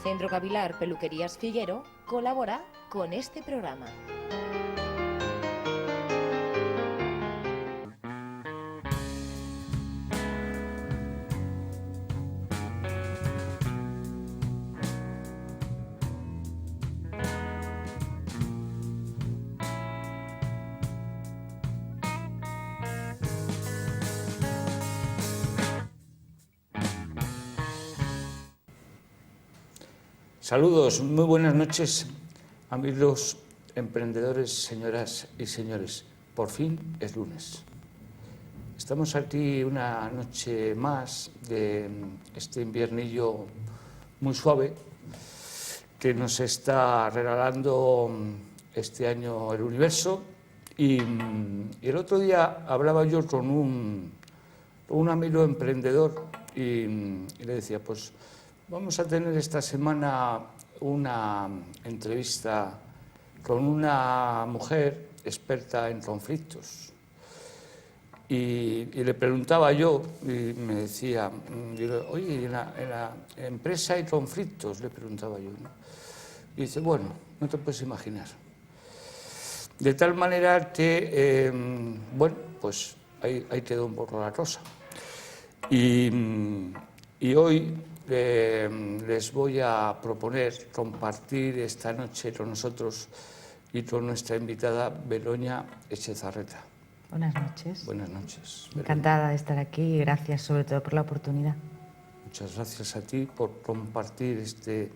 Centro Capilar Peluquerías Figuero colabora con este programa. Saludos, muy buenas noches, amigos emprendedores, señoras y señores. Por fin es lunes. Estamos aquí una noche más de este inviernillo muy suave que nos está regalando este año el universo. Y el otro día hablaba yo con un amigo emprendedor y le decía, pues vamos a tener esta semana una entrevista con una mujer experta en conflictos. Y le preguntaba yo, y me decía, digo, oye, en la empresa hay conflictos, le preguntaba yo, ¿no? Y dice, bueno, no te puedes imaginar. De tal manera que, bueno, pues ahí quedó un poco la cosa. Y hoy les voy a proponer compartir esta noche con nosotros y con nuestra invitada Begoña Echezarreta. Buenas noches. Buenas noches. Encantada de estar aquí y gracias sobre todo por la oportunidad. Muchas gracias a ti por compartir este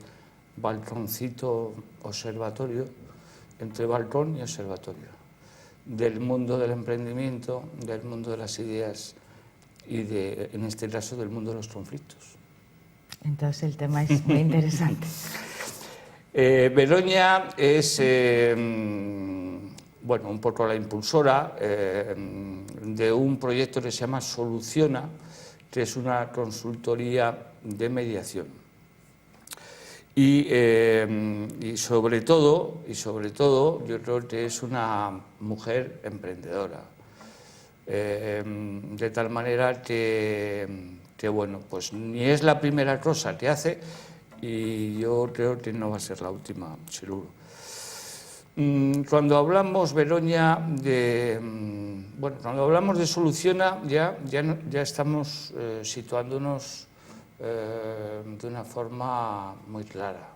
balconcito observatorio, entre balcón y observatorio, del mundo del emprendimiento, del mundo de las ideas y, en este caso, del mundo de los conflictos. Entonces el tema es muy interesante. Begoña es, bueno, un poco la impulsora de un proyecto que se llama Soluciona, que es una consultoría de mediación. Y sobre todo, yo creo que es una mujer emprendedora. De tal manera que, bueno, pues ni es la primera cosa que hace y yo creo que no va a ser la última, seguro. Cuando hablamos, Begoña, cuando hablamos de Soluciona, ya estamos situándonos de una forma muy clara.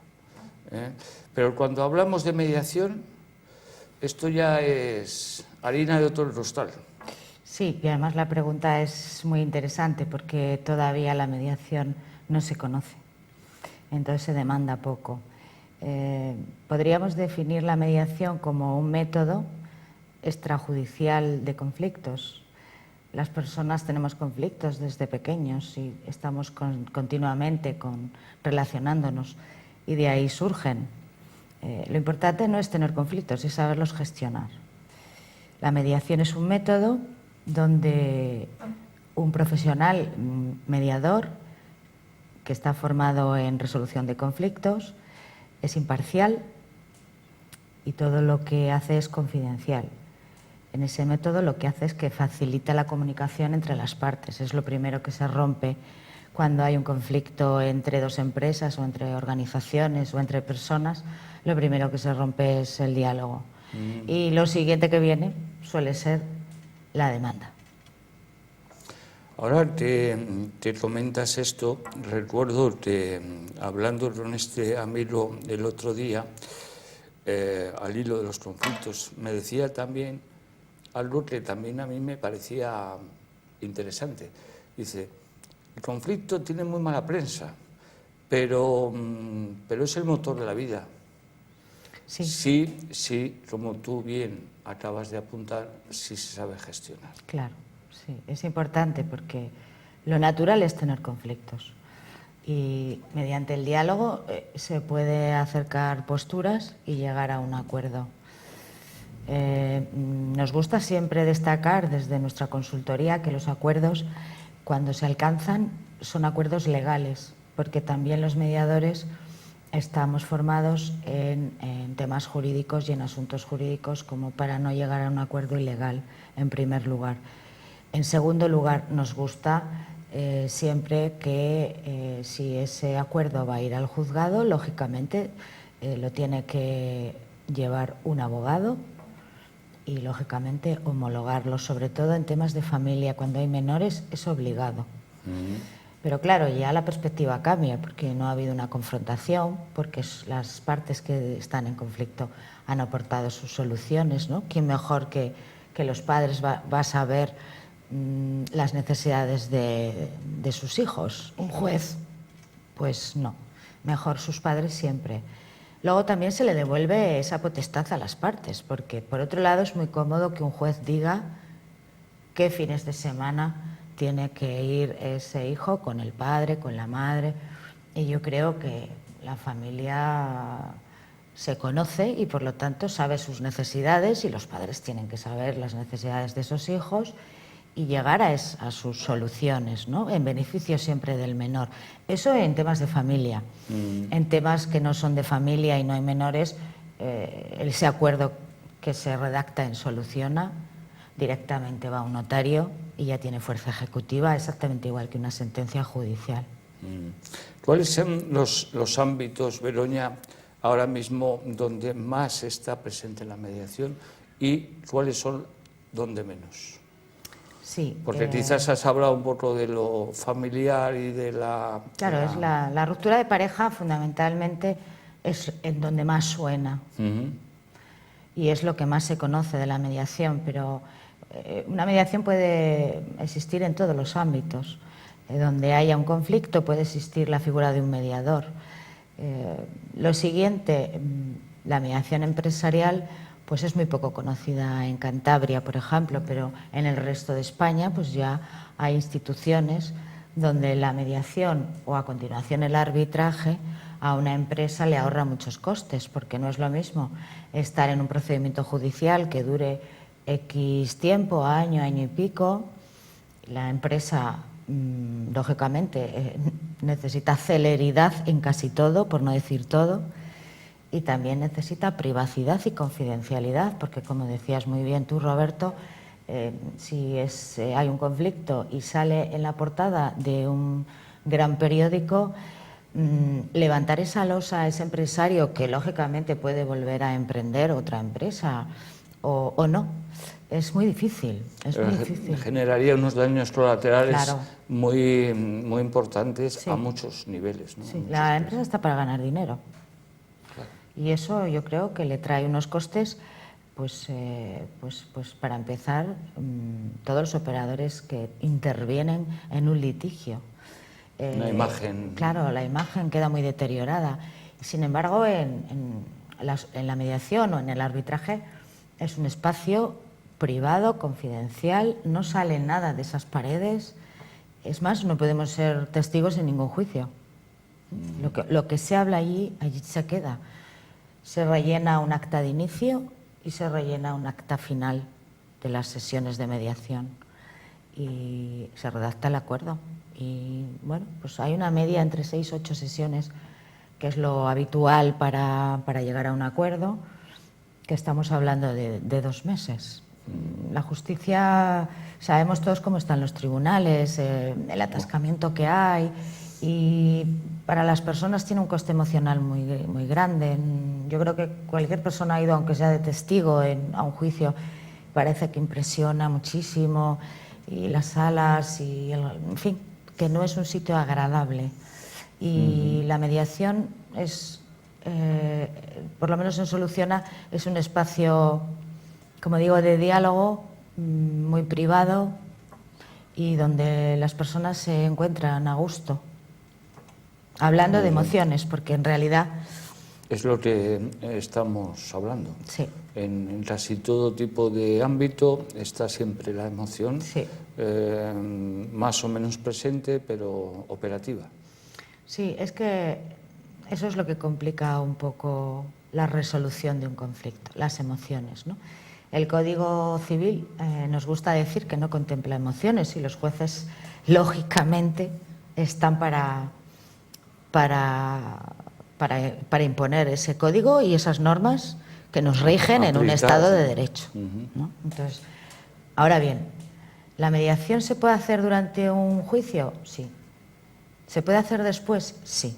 Pero cuando hablamos de mediación, esto ya es harina de otro costal. Sí, y además la pregunta es muy interesante porque todavía la mediación no se conoce, entonces se demanda poco. Podríamos definir la mediación como un método extrajudicial de conflictos. Las personas tenemos conflictos desde pequeños y estamos continuamente relacionándonos y de ahí surgen. Lo importante no es tener conflictos, es saberlos gestionar. La mediación es un método donde un profesional mediador que está formado en resolución de conflictos es imparcial y todo lo que hace es confidencial. En ese método lo que hace es que facilita la comunicación entre las partes. Es lo primero que se rompe cuando hay un conflicto entre dos empresas o entre organizaciones o entre personas. Lo primero que se rompe es el diálogo. Y lo siguiente que viene suele ser la demanda. Ahora que te comentas esto, recuerdo que hablando con este amigo el otro día, al hilo de los conflictos, me decía también algo que también a mí me parecía interesante. Dice, el conflicto tiene muy mala prensa, pero es el motor de la vida. Sí. Sí, como tú bien acabas de apuntar, sí se sabe gestionar. Claro, sí, es importante porque lo natural es tener conflictos y mediante el diálogo se puede acercar posturas y llegar a un acuerdo. Nos gusta siempre destacar desde nuestra consultoría que los acuerdos, cuando se alcanzan, son acuerdos legales, porque también los mediadores estamos formados en temas jurídicos y en asuntos jurídicos como para no llegar a un acuerdo ilegal, en primer lugar. En segundo lugar, nos gusta siempre que si ese acuerdo va a ir al juzgado, lógicamente lo tiene que llevar un abogado y lógicamente homologarlo, sobre todo en temas de familia. Cuando hay menores es obligado. Pero claro, ya la perspectiva cambia porque no ha habido una confrontación, porque las partes que están en conflicto han aportado sus soluciones, ¿no? ¿Quién mejor que los padres va a saber las necesidades de sus hijos? ¿Un juez? Pues no, mejor sus padres siempre. Luego también se le devuelve esa potestad a las partes, porque por otro lado es muy cómodo que un juez diga qué fines de semana tiene que ir ese hijo con el padre, con la madre, y yo creo que la familia se conoce y por lo tanto sabe sus necesidades y los padres tienen que saber las necesidades de esos hijos y llegar a sus soluciones, ¿no? En beneficio siempre del menor. Eso en temas de familia. En temas que no son de familia y no hay menores, ese acuerdo que se redacta en Soluciona directamente va a un notario y ya tiene fuerza ejecutiva, exactamente igual que una sentencia judicial. ¿Cuáles son los ámbitos, Begoña, ahora mismo donde más está presente la mediación y cuáles son donde menos? Sí, porque quizás has hablado un poco de lo familiar y de la... Claro, es la ruptura de pareja fundamentalmente es en donde más suena y es lo que más se conoce de la mediación, pero una mediación puede existir en todos los ámbitos. Donde haya un conflicto puede existir la figura de un mediador. Lo siguiente, la mediación empresarial pues es muy poco conocida en Cantabria, por ejemplo, pero en el resto de España pues ya hay instituciones donde la mediación o a continuación el arbitraje a una empresa le ahorra muchos costes, porque no es lo mismo estar en un procedimiento judicial que dure X tiempo, año y pico. La empresa, lógicamente, necesita celeridad en casi todo, por no decir todo, y también necesita privacidad y confidencialidad, porque como decías muy bien tú, Roberto, si hay un conflicto y sale en la portada de un gran periódico, levantar esa losa a ese empresario que lógicamente puede volver a emprender otra empresa o no, es muy difícil. Generaría unos daños colaterales, claro, muy importantes, sí, a muchos niveles, ¿no? Sí, la empresa está para ganar dinero. Claro. Y eso yo creo que le trae unos costes, pues para empezar, todos los operadores que intervienen en un litigio. Una imagen. Claro, la imagen queda muy deteriorada. Sin embargo, en la mediación o en el arbitraje es un espacio privado, confidencial, no sale nada de esas paredes. Es más, no podemos ser testigos en ningún juicio. Lo que se habla allí se queda. Se rellena un acta de inicio y se rellena un acta final de las sesiones de mediación y se redacta el acuerdo. Y bueno, pues hay una media entre 6 y 8 sesiones, que es lo habitual para llegar a un acuerdo, que estamos hablando de 2 meses. La justicia, sabemos todos cómo están los tribunales, el atascamiento que hay, y para las personas tiene un coste emocional muy grande. Yo creo que cualquier persona ha ido, aunque sea de testigo, a un juicio, parece que impresiona muchísimo, y las salas, en fin, que no es un sitio agradable. Y la mediación es, por lo menos en Soluciona, es un espacio, como digo, de diálogo muy privado y donde las personas se encuentran a gusto, hablando de emociones, porque en realidad... Es lo que estamos hablando. Sí. En casi todo tipo de ámbito está siempre la emoción, Sí. Más o menos presente, pero operativa. Sí, es que eso es lo que complica un poco la resolución de un conflicto, las emociones, ¿no? El Código Civil nos gusta decir que no contempla emociones y los jueces, lógicamente, están para imponer ese código y esas normas que nos rigen en un Estado de Derecho, ¿no? Entonces, ahora bien, ¿La mediación se puede hacer durante un juicio? Sí. ¿Se puede hacer después? Sí.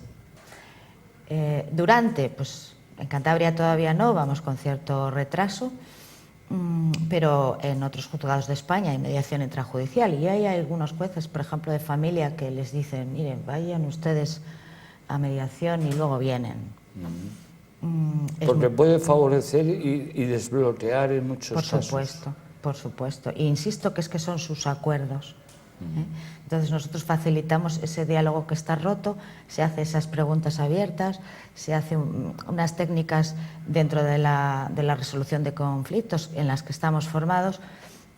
Durante, pues en Cantabria todavía no, vamos con cierto retraso, pero en otros juzgados de España hay mediación intrajudicial y hay algunos jueces, por ejemplo, de familia que les dicen, miren, vayan ustedes a mediación y luego vienen. Porque puede favorecer y desbloquear en muchos casos. Por supuesto. E insisto que es que son sus acuerdos. Entonces nosotros facilitamos ese diálogo que está roto, se hace esas preguntas abiertas, se hacen unas técnicas dentro de la resolución de conflictos en las que estamos formados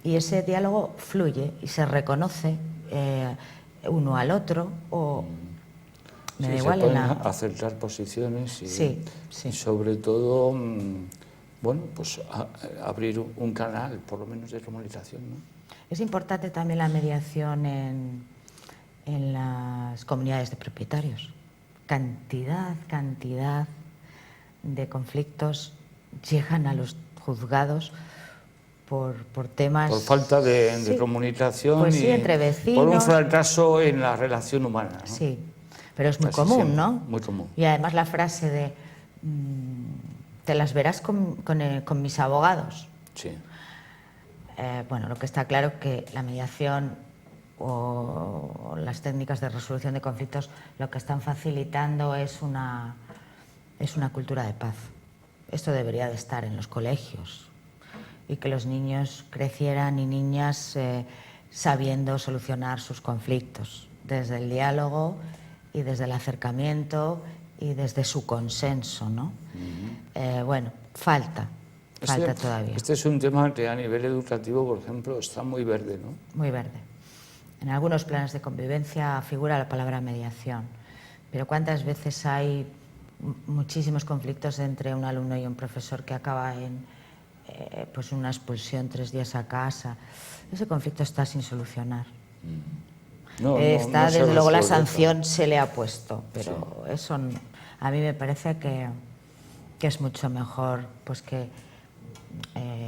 y ese diálogo fluye y se reconoce uno al otro o me da igual se pueden acercar posiciones y, y sobre todo bueno, pues abrir un canal por lo menos de comunicación, ¿no? Es importante también la mediación en las comunidades de propietarios. Cantidad de conflictos llegan a los juzgados por temas... Por falta de comunicación pues sí, entre vecinos. Por un fracaso en la relación humana, ¿no? Sí, pero es muy Casi común, siempre, ¿no? Muy común. Y además la frase de te las verás con mis abogados. Sí. Bueno, lo que está claro es que la mediación o las técnicas de resolución de conflictos lo que están facilitando es una cultura de paz. Esto debería de estar en los colegios y que los niños crecieran y niñas sabiendo solucionar sus conflictos desde el diálogo y desde el acercamiento y desde su consenso, ¿no? Bueno, falta todavía. Este es un tema que a nivel educativo, por ejemplo, está muy verde, ¿no? Muy verde. En algunos planes de convivencia figura la palabra mediación, pero ¿cuántas veces hay muchísimos conflictos entre un alumno y un profesor que acaba en pues una expulsión 3 días a casa? Ese conflicto está sin solucionar. Desde luego la sanción se le ha puesto, pero sí. Eso a mí me parece que es mucho mejor pues que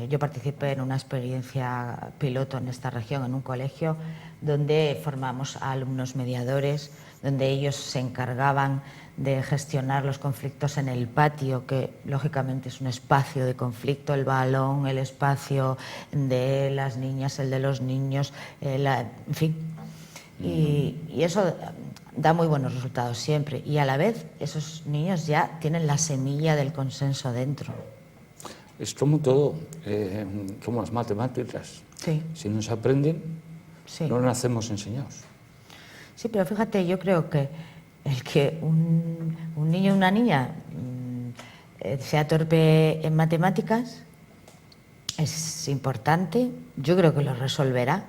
yo participé en una experiencia piloto en esta región, en un colegio, donde formamos a alumnos mediadores, donde ellos se encargaban de gestionar los conflictos en el patio, que lógicamente es un espacio de conflicto, el balón, el espacio de las niñas, el de los niños, en fin. Y eso da muy buenos resultados siempre. Y a la vez esos niños ya tienen la semilla del consenso dentro. Es como todo, como las matemáticas. Sí. Si no se aprenden, no nacemos enseñados. Sí, pero fíjate, yo creo que el que un niño o una niña sea torpe en matemáticas es importante, yo creo que lo resolverá,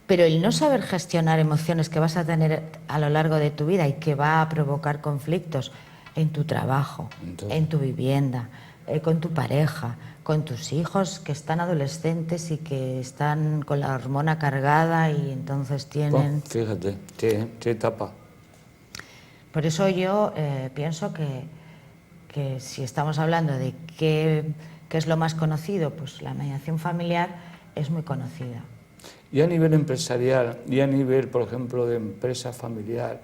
pero el no saber gestionar emociones que vas a tener a lo largo de tu vida y que va a provocar conflictos en tu trabajo, en tu vivienda, con tu pareja, con tus hijos que están adolescentes y que están con la hormona cargada y entonces tienen... Fíjate, qué etapa. Por eso yo pienso que si estamos hablando de qué es lo más conocido, pues la mediación familiar es muy conocida. Y a nivel empresarial, y a nivel, por ejemplo, de empresa familiar,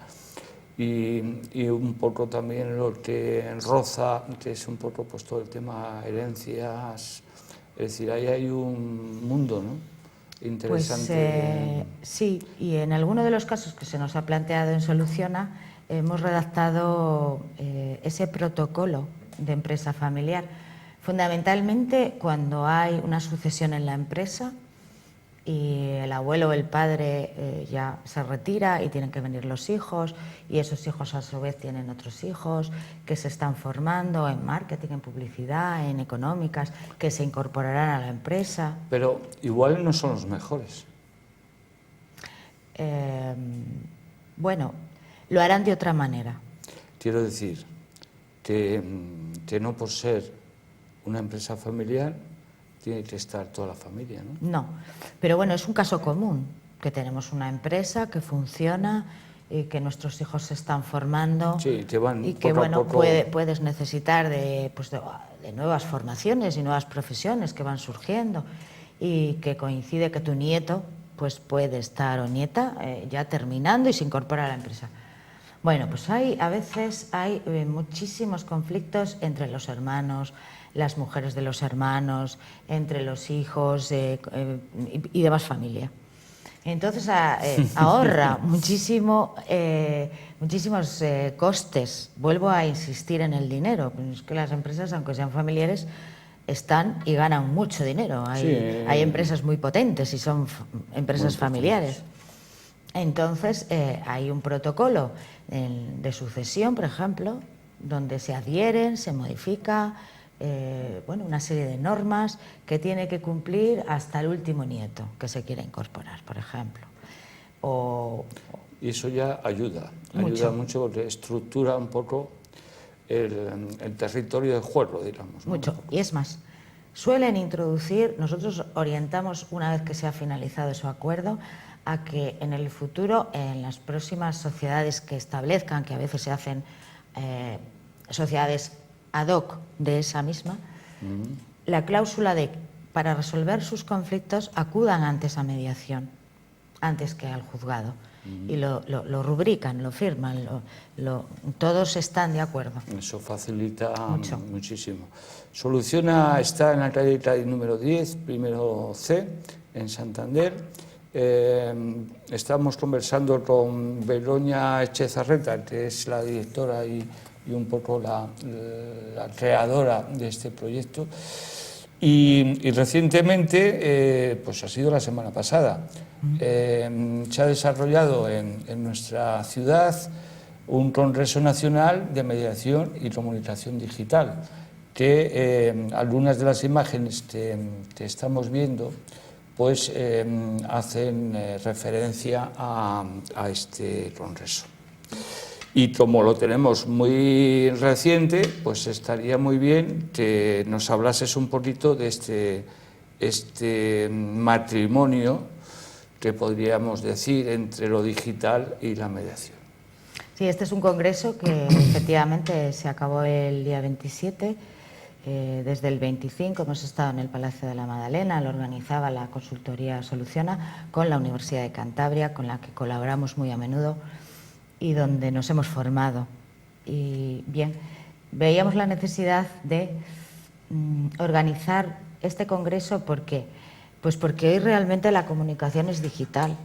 y un poco también lo que roza, que es un poco pues todo el tema herencias, es decir, ahí hay un mundo, ¿no? Interesante. Pues sí, y en alguno de los casos que se nos ha planteado en Soluciona hemos redactado ese protocolo de empresa familiar, fundamentalmente cuando hay una sucesión en la empresa y el abuelo o el padre ya se retira y tienen que venir los hijos y esos hijos a su vez tienen otros hijos que se están formando en marketing, en publicidad, en económicas, que se incorporarán a la empresa. Pero igual no son los mejores. Bueno, lo harán de otra manera. Quiero decir que no por ser una empresa familiar tiene que estar toda la familia, ¿no? No, pero bueno, es un caso común, que tenemos una empresa que funciona y que nuestros hijos se están formando, sí, que van y que poco bueno, a poco... puedes necesitar de nuevas formaciones y nuevas profesiones que van surgiendo y que coincide que tu nieto pues puede estar, o nieta, ya terminando y se incorpora a la empresa. Bueno, pues a veces hay muchísimos conflictos entre los hermanos, las mujeres de los hermanos, entre los hijos y demás familia. Entonces ahorra muchísimos costes. Vuelvo a insistir en el dinero. Pues es que las empresas, aunque sean familiares, están y ganan mucho dinero. Hay empresas muy potentes y son empresas familiares. Entonces hay un protocolo de sucesión, por ejemplo, donde se adhieren, se modifica una serie de normas que tiene que cumplir hasta el último nieto que se quiera incorporar, por ejemplo. Y eso ya ayuda mucho porque estructura un poco el territorio de juego, digamos, ¿no? Mucho, y es más, suelen introducir, nosotros orientamos una vez que se ha finalizado ese acuerdo, a que en el futuro, en las próximas sociedades que establezcan, que a veces se hacen sociedades ad hoc de esa misma, la cláusula de para resolver sus conflictos acudan antes a mediación, antes que al juzgado. Y lo rubrican, lo firman, todos están de acuerdo. Eso facilita muchísimo. Soluciona está en la calle número 10, primero C, en Santander. Estamos conversando con Begoña Echezarreta, que es la directora y un poco la creadora de este proyecto. Y recientemente, pues ha sido la semana pasada, se ha desarrollado en nuestra ciudad un Congreso Nacional de Mediación y Comunicación Digital, que algunas de las imágenes que estamos viendo pues hacen referencia a este congreso. Y como lo tenemos muy reciente, pues estaría muy bien que nos hablases un poquito de este matrimonio que podríamos decir entre lo digital y la mediación. Sí, este es un congreso que efectivamente se acabó el día 27. Desde el 25 hemos estado en el Palacio de la Madalena, lo organizaba la consultoría Soluciona con la Universidad de Cantabria, con la que colaboramos muy a menudo y donde nos hemos formado. Y bien, veíamos la necesidad de organizar este congreso. ¿Por qué? Pues porque hoy realmente la comunicación es digital,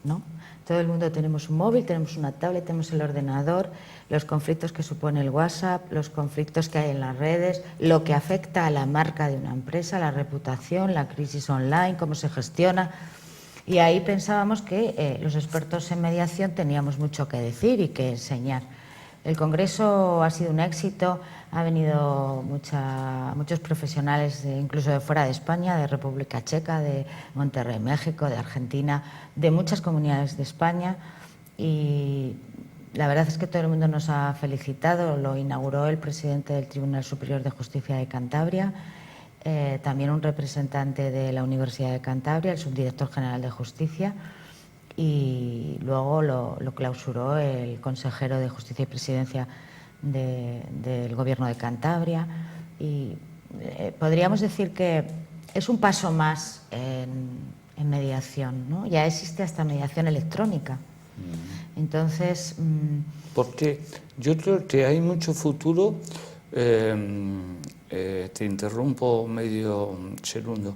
¿no? Todo el mundo tenemos un móvil, tenemos una tablet, tenemos el ordenador, los conflictos que supone el WhatsApp, los conflictos que hay en las redes, lo que afecta a la marca de una empresa, la reputación, la crisis online, cómo se gestiona. Y ahí pensábamos que los expertos en mediación teníamos mucho que decir y que enseñar. El congreso ha sido un éxito, ha venido muchos profesionales, incluso de fuera de España, de República Checa, de Monterrey, México, de Argentina, de muchas comunidades de España, y la verdad es que todo el mundo nos ha felicitado. Lo inauguró el presidente del Tribunal Superior de Justicia de Cantabria, también un representante de la Universidad de Cantabria, el subdirector general de Justicia, y luego lo clausuró el consejero de Justicia y Presidencia del Gobierno de Cantabria. Y podríamos decir que es un paso más en mediación, ¿no? Ya existe hasta mediación electrónica. Entonces... Porque yo creo que hay mucho futuro. Te interrumpo medio segundo.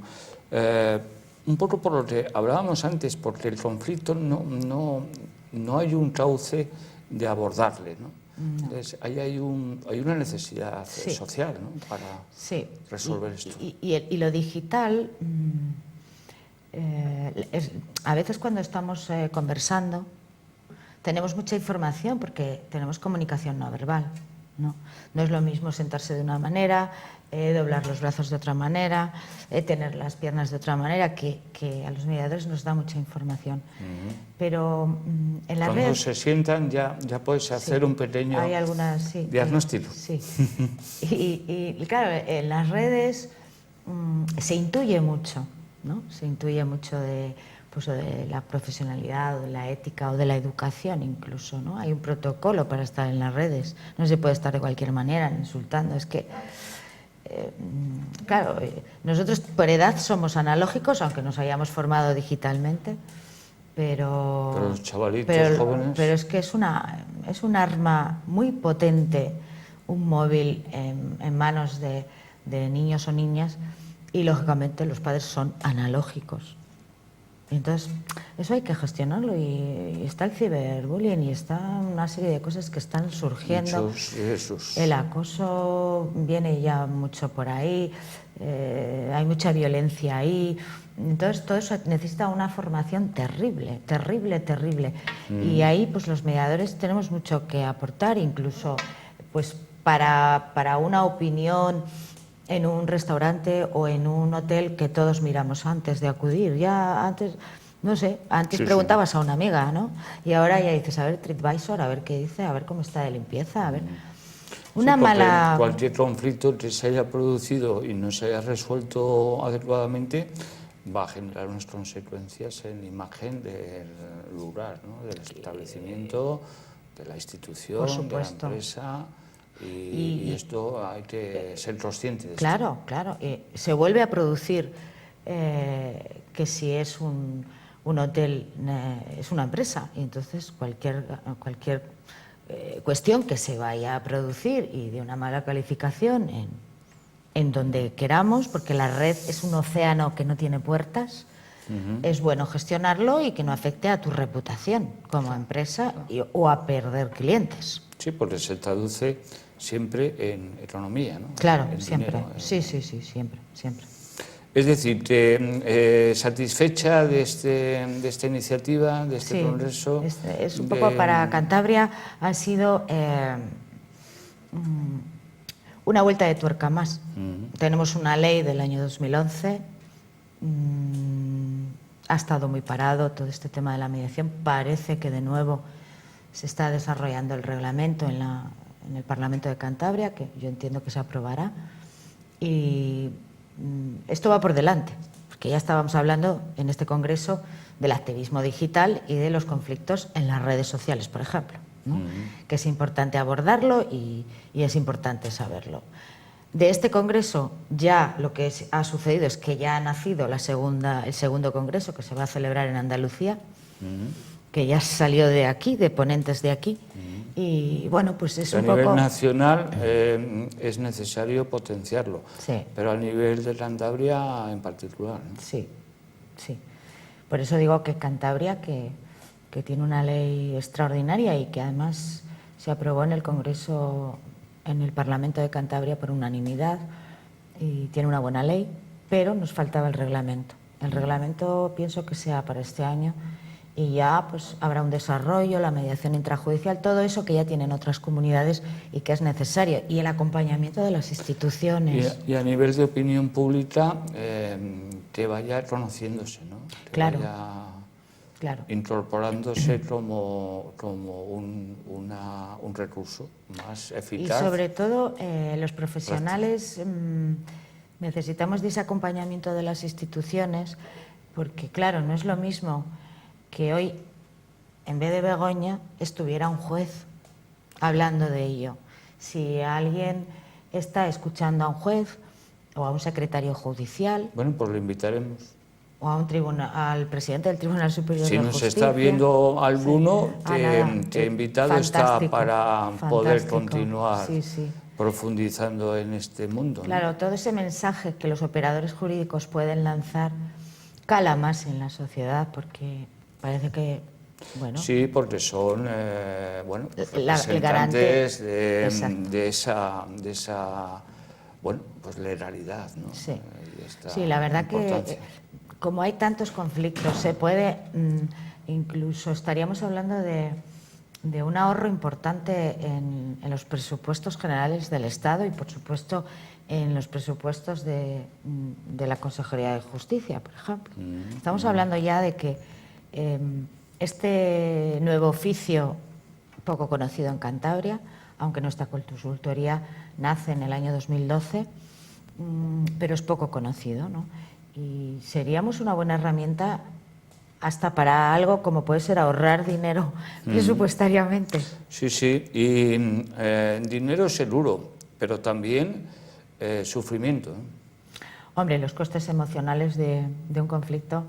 Un poco por lo que hablábamos antes, porque el conflicto no hay un cauce de abordarle, ¿no? No. Entonces, ahí hay una necesidad social, ¿no? Para resolver esto. Y lo digital, a veces cuando estamos conversando, tenemos mucha información porque tenemos comunicación no verbal, ¿no? No es lo mismo sentarse de una manera, doblar los brazos de otra manera, tener las piernas de otra manera, que a los mediadores nos da mucha información. Pero en las redes... Cuando se sientan ya puedes hacer un pequeño diagnóstico. Sí. Y claro, en las redes se intuye mucho, ¿no? Se intuye mucho de la profesionalidad, o de la ética, o de la educación incluso, ¿no? Hay un protocolo para estar en las redes. No se puede estar de cualquier manera insultando. Es que claro, nosotros por edad somos analógicos, aunque nos hayamos formado digitalmente, pero los chavalitos jóvenes... Pero es que es un arma muy potente, un móvil en manos de niños o niñas, y lógicamente los padres son analógicos. Entonces, eso hay que gestionarlo, y está el ciberbullying y está una serie de cosas que están surgiendo. El acoso viene ya mucho por ahí, hay mucha violencia ahí. Entonces, todo eso necesita una formación terrible, terrible, terrible. Y ahí, pues los mediadores tenemos mucho que aportar, incluso pues para una opinión en un restaurante o en un hotel que todos miramos antes de acudir. Ya antes, no sé, antes preguntabas a una amiga, ¿no? Y ahora ya dices, a ver, TripAdvisor, a ver qué dice, a ver cómo está de limpieza, a ver... Cualquier conflicto que se haya producido y no se haya resuelto adecuadamente va a generar unas consecuencias en la imagen del lugar, ¿no? Del establecimiento, de la institución, de la empresa... Y esto hay que ser consciente de esto. Claro, claro. Se vuelve a producir que si es un hotel, es una empresa, y entonces cualquier cuestión que se vaya a producir y de una mala calificación en donde queramos, porque la red es un océano que no tiene puertas, es bueno gestionarlo y que no afecte a tu reputación como empresa o a perder clientes. Sí, porque se traduce siempre en economía, ¿no? Claro, en siempre. Dinero, Sí, siempre, siempre. Es decir, satisfecha de esta iniciativa, de este congreso. Es un poco para Cantabria, ha sido una vuelta de tuerca más. Tenemos una ley del año 2011, ha estado muy parado todo este tema de la mediación. Parece que de nuevo se está desarrollando el reglamento en el Parlamento de Cantabria, que yo entiendo que se aprobará, y esto va por delante, porque ya estábamos hablando en este congreso del activismo digital y de los conflictos en las redes sociales, por ejemplo, ¿no? Que es importante abordarlo y es importante saberlo. De este congreso ya lo que ha sucedido es que ya ha nacido el segundo congreso, que se va a celebrar en Andalucía, que ya salió de aquí, de ponentes de aquí, y bueno, pues es un poco... A nivel nacional es necesario potenciarlo, sí, pero a nivel de Cantabria en particular, ¿no? Sí, sí. Por eso digo que Cantabria, que tiene una ley extraordinaria y que además se aprobó en el Congreso, en el Parlamento de Cantabria por unanimidad, y tiene una buena ley, pero nos faltaba el reglamento. El reglamento pienso que sea para este año, y ya pues habrá un desarrollo, la mediación intrajudicial, todo eso que ya tienen otras comunidades y que es necesario, y el acompañamiento de las instituciones. Y a nivel de opinión pública, que vaya conociéndose, ¿no? Que claro, vaya incorporándose como un recurso más eficaz. Y sobre todo los profesionales necesitamos de ese acompañamiento de las instituciones, porque claro, no es lo mismo que hoy, en vez de Begoña, estuviera un juez hablando de ello. Si alguien está escuchando a un juez o a un secretario judicial... Bueno, pues lo invitaremos. O a al presidente del Tribunal Superior de Justicia. Si nos está viendo alguno, que invitado está para poder continuar profundizando en este mundo, ¿no? Claro, todo ese mensaje que los operadores jurídicos pueden lanzar cala más en la sociedad, porque parece que, bueno... Sí, porque son representantes de esa bueno, pues legalidad, ¿no? Sí, la verdad que como hay tantos conflictos, se puede, incluso estaríamos hablando de un ahorro importante en los presupuestos generales del Estado y, por supuesto, en los presupuestos de la Consejería de Justicia, por ejemplo. Estamos hablando ya de que este nuevo oficio, poco conocido en Cantabria, aunque nuestra consultoría nace en el año 2012, pero es poco conocido, ¿no? Y seríamos una buena herramienta hasta para algo como puede ser ahorrar dinero presupuestariamente. Sí, y dinero seguro, pero también sufrimiento, Hombre, los costes emocionales de un conflicto.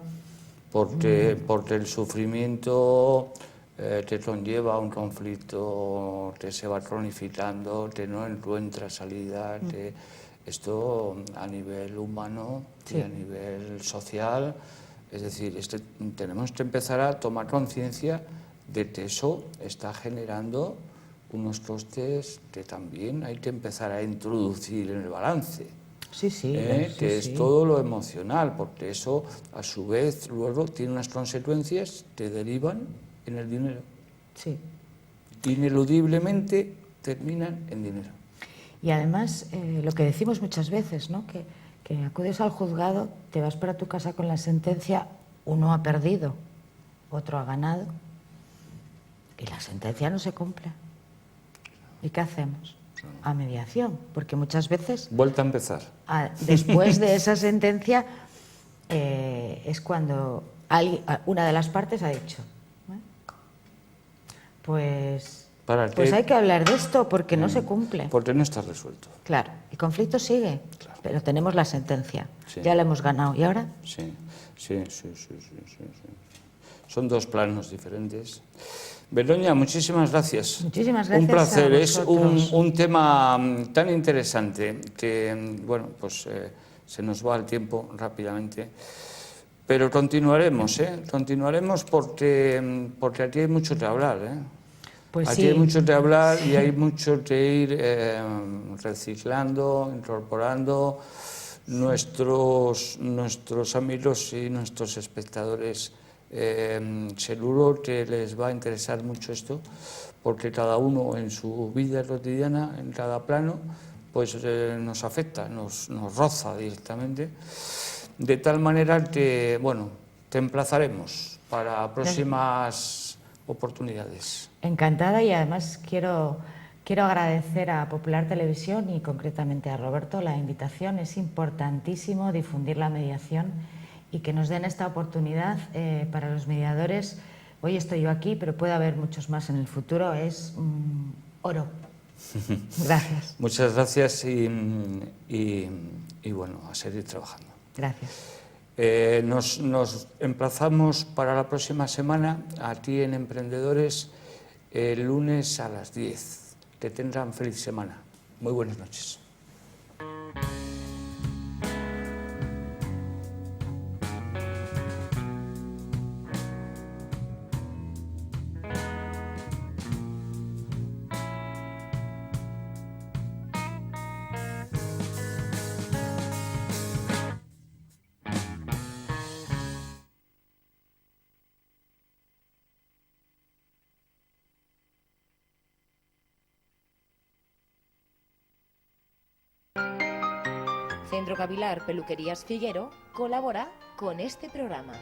porque el sufrimiento te conlleva a un conflicto, te se va cronificando, te no encuentra salida, esto a nivel humano y a nivel social, es decir, tenemos que empezar a tomar conciencia de que eso está generando unos costes que también hay que empezar a introducir en el balance. Sí, sí, Que es todo lo emocional, porque eso a su vez luego tiene unas consecuencias que derivan en el dinero. Sí. Ineludiblemente terminan en dinero. Y además, lo que decimos muchas veces, ¿no? Que acudes al juzgado, te vas para tu casa con la sentencia, uno ha perdido, otro ha ganado, y la sentencia no se cumple. ¿Y qué hacemos? A mediación, porque muchas veces... Vuelta a empezar. Después de esa sentencia es cuando una de las partes ha dicho, pues hay que hablar de esto porque no se cumple. Porque no está resuelto. Claro, el conflicto sigue, Claro. pero tenemos la sentencia, Sí. ya la hemos ganado. ¿Y ahora? Sí. Son dos planos diferentes. Begoña, muchísimas gracias. Muchísimas gracias. Un placer. A Es un tema tan interesante que, bueno, pues se nos va el tiempo rápidamente. Pero continuaremos, Continuaremos porque aquí hay mucho que hablar, Pues aquí sí. hay mucho que hablar y hay mucho que ir reciclando, incorporando. Nuestros amigos y nuestros espectadores seguro que les va a interesar mucho esto, porque cada uno en su vida cotidiana, en cada plano, pues nos afecta, nos roza directamente, de tal manera que, bueno, te emplazaremos para próximas oportunidades. Encantada, y además quiero agradecer a Popular Televisión y concretamente a Roberto la invitación. Es importantísimo difundir la mediación y que nos den esta oportunidad para los mediadores. Hoy estoy yo aquí, pero puede haber muchos más en el futuro. Es oro. Gracias. Muchas gracias y bueno, a seguir trabajando. Gracias. Nos emplazamos para la próxima semana aquí en Emprendedores el lunes a las 10. Que tengan feliz semana. Muy buenas noches. Centro Cavilar Peluquerías Figuero colabora con este programa.